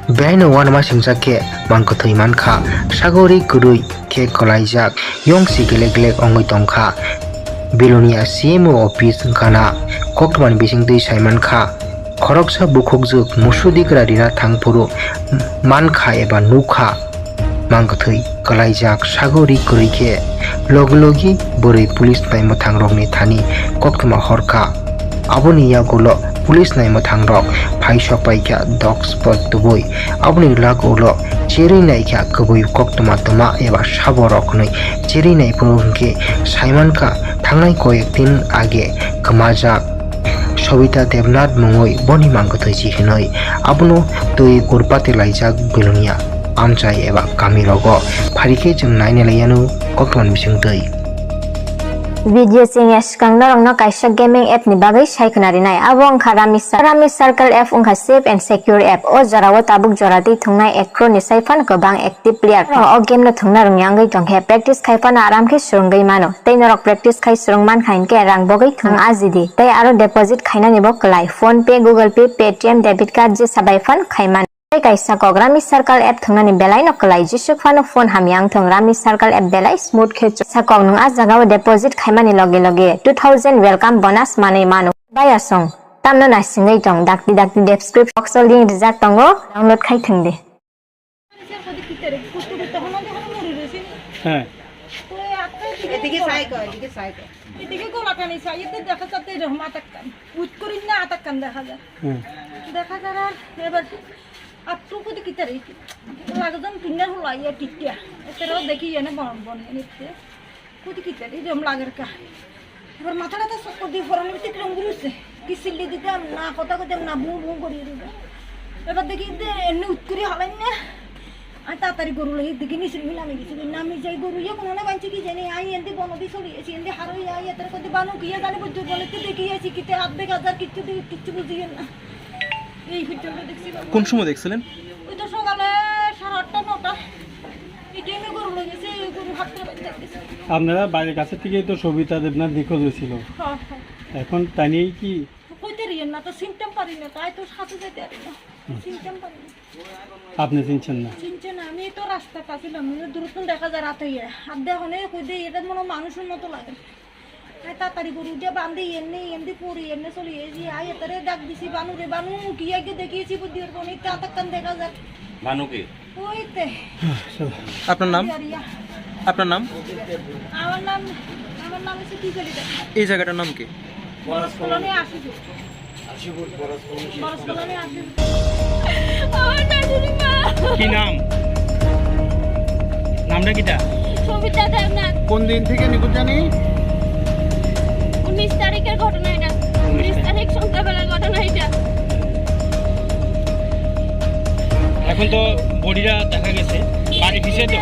Behaino wanama simjake mangkothoi mankha sagori kurui khe kolaijak yongsi gelek ongoi tongkha Belonia CMO office gana koktman bisingtui saimankha khoroksa bukhokjuk musudikra rina thangpuru mankha eba nukha mangkothoi kolaijak sagori kurui khe logi boroi police naimo thangrokni thani koktma horkha aboni yagulo police naimo thangrok phaisok paikha dog spot tubui aboni lagulo cheri naikha kubui koktma tuma eba saborok nei cheri nai purungke saimankha thangnai koyektin age khmajak Sobita Devnath mungoi boni mangkothoi chikhinoi abono tui kurpate laijak Belonia amchai eba kamirogo pharike jeng naine layanu koktman bisingtui Video sing skang narong kaisa gaming app ni bagai saikhnari nai abong Rami Circle app ungkha safe and secure app o jarawo tabuk jorati thungnai acro ni saifan gobang active player o game no thungnarong yangai tongkhe practice khaifana aram khe surungai mano tei norok practice khai surungman khainke rang bogai thung ajidi tei aro deposit khaina ni bo klai phone pay google pay paytm debit card je sabai fan khaiman kaisa kok Rami Circle app thungnani belai no klai jisuk phano phone hamyang thung Rami Circle app belai smooth khe sakok nung a jagao deposit khaimani loge 2000 welcome bonus mane manu baya song tamno na singai tong dakti description box link rijak tongo download khai thungde হ্যাঁ এদিকে এদিকে গোলাকানি চাই এতে দেখা যাচ্ছে এরকম আটাক্কান উঠ করি না আটাক্কান দেখা যায় দেখা যায় আর এবার আটটু কোথায় কিতারে লাগজন পিন্ডার হলো ইয়া টিটিয়া এতেও দেখি এনে বনে নিতে কোথায় কিতারে এরকম লাগের কা এবার মাথাটা তো চক্কর দিয়ে ফরানো ভিতরে রঙ ঘুরছে কি সিল্লি দিতাম না কথা না ভুঁ করিয়ে দিতাম এবার দেখি এমনি উঠ করি হলেন না আর তাড়াতাড়ি গরু লাগে দিকে নিচে নামে গেছি নামে যাই গরু ইয়ে কোনো না বাঁচি কি জানি আই এনতে বনদি চলিয়েছি এনতে হারই আই এত কত বানু গিয়ে জানি বুঝতে বলেতে দেখিয়েছি কিতে হাত দেখে হাজার কিচ্ছু বুঝিয়ে না এই ভিডিওটা দেখছি কোন সময় দেখছিলেন ওই তো সকালে 8:30 9টা এই টাইমে গরু লেগেছে গরু হাত করে দেখতেছি আপনারা বাড়ির কাছে থেকেই তো সবিতা দেবনাথ নিখোঁজ হয়েছিল হ্যাঁ এখন তাই নিয়েই কি কইতে রিয়েন না তো সিমটম পারি না তাই তো সাথে যেতে পারি না সিমটম পারি না আপনি চিনছেন না চিনছে না আমি তো রাস্তাটা ছিলাম দূরত্ব দেখা যায় রাতে ইয়ে আর দেখনে কই দিয়ে এটা মনে মানুষের মতো লাগে তাড়াতাড়ি গরু দিয়ে বান্ধে এমনি পড়ি এমনি চলি এসি আই এতারে ডাক দিছি বানু কি আগে দেখিয়েছি বুদ্ধি ওর অনেক তাতাক্কান দেখা যায় বানুকে ওইতে আপনার নাম আমার নাম হচ্ছে কি করি এই জায়গাটার নাম কি বরস কলোনি আশিপুর বরস কলোনি আশিপুর কি নাম নামটা কিটা সবিতা দেবনাথ কোন দিন থেকে নিখোঁজ জানি 19 তারিখের ঘটনা এটা 19 তারিখ সন্ধ্যাবেলার ঘটনা এটা এখন তো বডিটা দেখা গেছে বাড়ি ভিসে তো